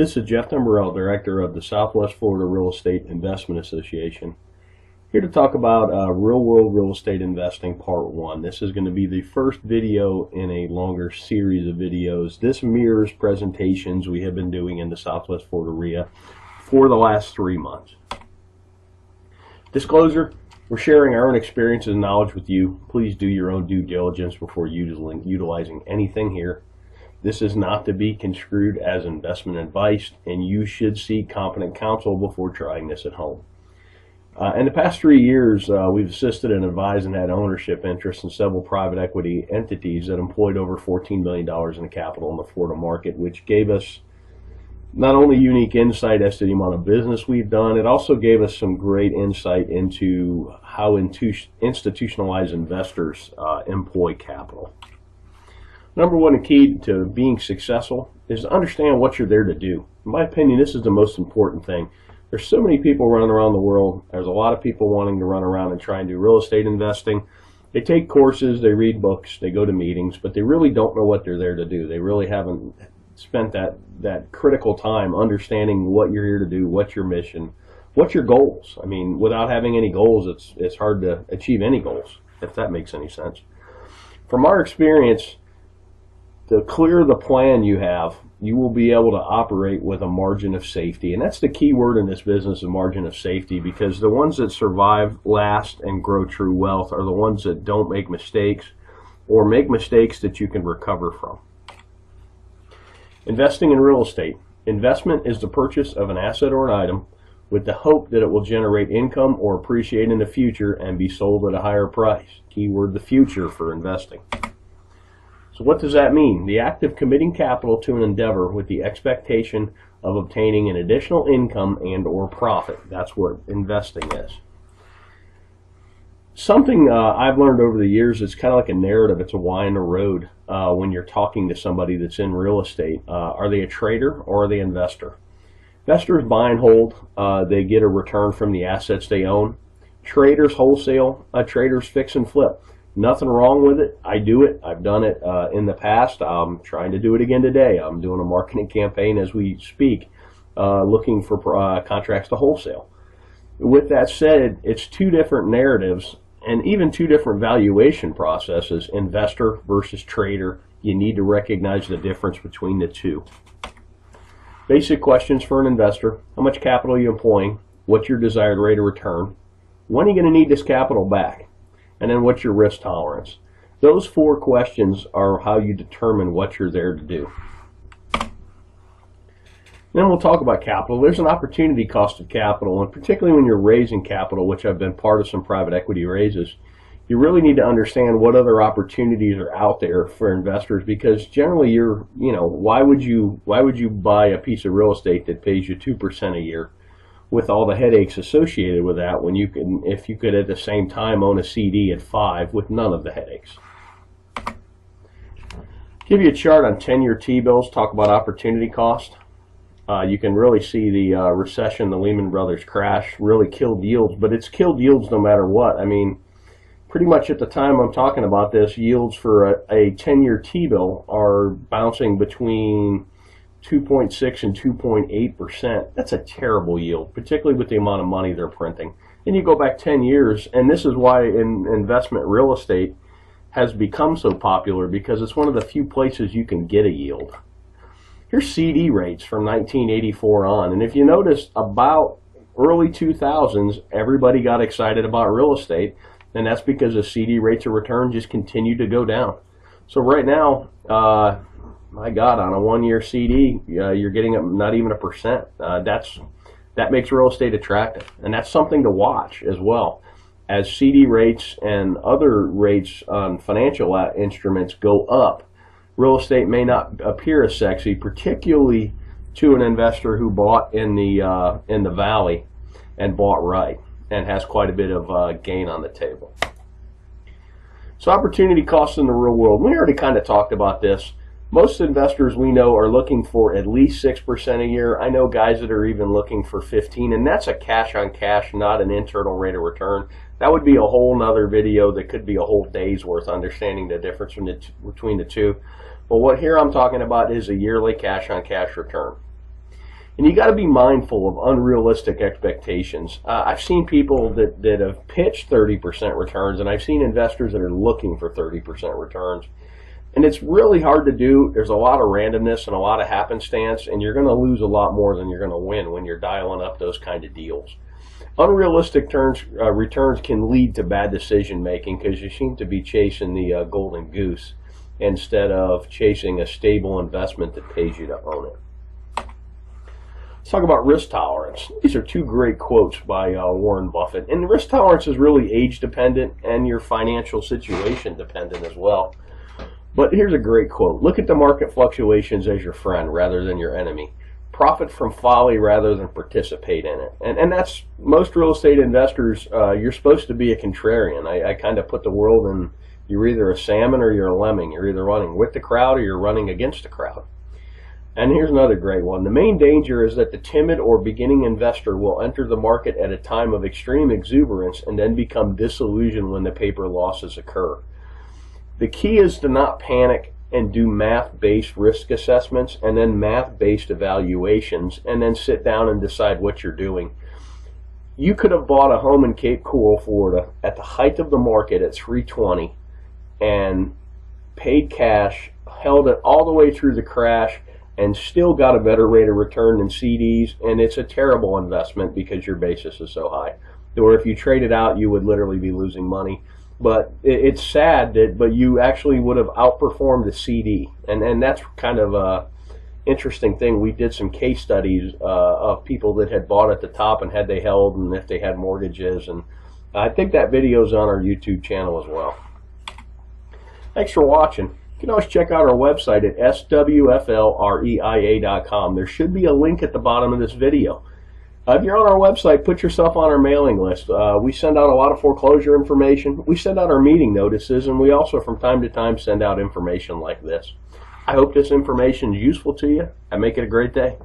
This is Jeff Timberell, Director of the Southwest Florida Real Estate Investment Association, here to talk about real-world real estate investing Part 1. This is going to be the first video in a longer series of videos. This mirrors presentations we have been doing in the Southwest Florida REIA for the last 3 months. Disclosure, we're sharing our own experiences and knowledge with you. Please do your own due diligence before utilizing anything here. This is not to be construed as investment advice, and you should seek competent counsel before trying this at home. In the past 3 years, we've assisted and advised and had ownership interests in several private equity entities that employed over $14 million in capital in the Florida market, which gave us not only unique insight as to the amount of business we've done, it also gave us some great insight into how institutionalized investors employ capital. Number one key to being successful is to understand what you're there to do. In my opinion, this is the most important thing. There's so many people running around the world. There's a lot of people wanting to run around and try and do real estate investing. They take courses, they read books, they go to meetings, but they really don't know what they're there to do. They really haven't spent that critical time understanding what you're here to do, what's your mission, what's your goals. I mean, without having any goals, it's hard to achieve any goals, if that makes any sense. From our experience, the clearer the plan you have, you will be able to operate with a margin of safety. And that's the key word in this business, a margin of safety, because the ones that survive, last, and grow true wealth are the ones that don't make mistakes or make mistakes that you can recover from. Investing in real estate. Investment is the purchase of an asset or an item with the hope that it will generate income or appreciate in the future and be sold at a higher price. Keyword, the future, for investing. So what does that mean? The act of committing capital to an endeavor with the expectation of obtaining an additional income and or profit. That's what investing is. Something I've learned over the years, it's kind of like a narrative. It's a why in the road when you're talking to somebody that's in real estate. Are they a trader or are they an investor? Investors buy and hold. They get a return from the assets they own. Traders wholesale. Traders fix and flip. Nothing wrong with it. I do it. I've done it in the past. I'm trying to do it again today. I'm doing a marketing campaign as we speak, looking for contracts to wholesale. With that said, it's two different narratives and even two different valuation processes, investor versus trader. You need to recognize the difference between the two. Basic questions for an investor. How much capital are you employing? What's your desired rate of return? When are you going to need this capital back? And then what's your risk tolerance? Those 4 questions are how you determine what you're there to do. Then we'll talk about capital. There's an opportunity cost of capital, and particularly when you're raising capital, which I've been part of some private equity raises, you really need to understand what other opportunities are out there for investors, because generally why would you buy a piece of real estate that pays you 2% a year with all the headaches associated with that, when if you could at the same time own a CD at 5 with none of the headaches. Give you a chart on 10-year T-bills, talk about opportunity cost. You can really see the recession, the Lehman Brothers crash really killed yields, but it's killed yields no matter what. I mean, pretty much at the time I'm talking about this, yields for a 10-year T-bill are bouncing between 2.6 and 2.8%. That's a terrible yield, particularly with the amount of money they're printing. And you go back 10 years, and this is why investment real estate has become so popular, because it's one of the few places you can get a yield. Here's CD rates from 1984 on, and if you notice, about early 2000s, everybody got excited about real estate, and that's because the CD rates of return just continued to go down. So right now, my God, on a 1-year CD, you're getting not even 1%. That makes real estate attractive, and that's something to watch as well. As CD rates and other rates on financial instruments go up, real estate may not appear as sexy, particularly to an investor who bought in the valley and bought right and has quite a bit of gain on the table. So opportunity costs in the real world. We already kind of talked about this. Most investors we know are looking for at least 6% a year. I know guys that are even looking for 15%, and that's a cash on cash, not an internal rate of return. That would be a whole nother video that could be a whole day's worth, understanding the difference between the two. But what here I'm talking about is a yearly cash on cash return. And you got to be mindful of unrealistic expectations. I've seen people that have pitched 30% returns, and I've seen investors that are looking for 30% returns. And it's really hard to do. There's a lot of randomness and a lot of happenstance, and you're going to lose a lot more than you're going to win when you're dialing up those kind of deals. Unrealistic returns can lead to bad decision making because you seem to be chasing the golden goose instead of chasing a stable investment that pays you to own it. Let's talk about risk tolerance. These are two great quotes by Warren Buffett. And risk tolerance is really age dependent and your financial situation dependent as well. But here's a great quote. Look at the market fluctuations as your friend rather than your enemy. Profit from folly rather than participate in it. And that's most real estate investors. You're supposed to be a contrarian. I kind of put the world in, you're either a salmon or you're a lemming. You're either running with the crowd or you're running against the crowd. And here's another great one. The main danger is that the timid or beginning investor will enter the market at a time of extreme exuberance and then become disillusioned when the paper losses occur. The key is to not panic and do math-based risk assessments and then math-based evaluations and then sit down and decide what you're doing. You could have bought a home in Cape Coral, Florida at the height of the market at $320 and paid cash, held it all the way through the crash, and still got a better rate of return than CDs, and it's a terrible investment because your basis is so high. Or if you trade it out, you would literally be losing money. But it's sad but you actually would have outperformed the CD, and that's kind of a interesting thing. We did some case studies of people that had bought at the top and had they held, and if they had mortgages, and I think that video is on our YouTube channel as well. Thanks for watching. You can always check out our website at SWFLREIA.com. There should be a link at the bottom of this video. If you're on our website, put yourself on our mailing list. We send out a lot of foreclosure information. We send out our meeting notices, and we also from time to time send out information like this. I hope this information is useful to you, and make it a great day.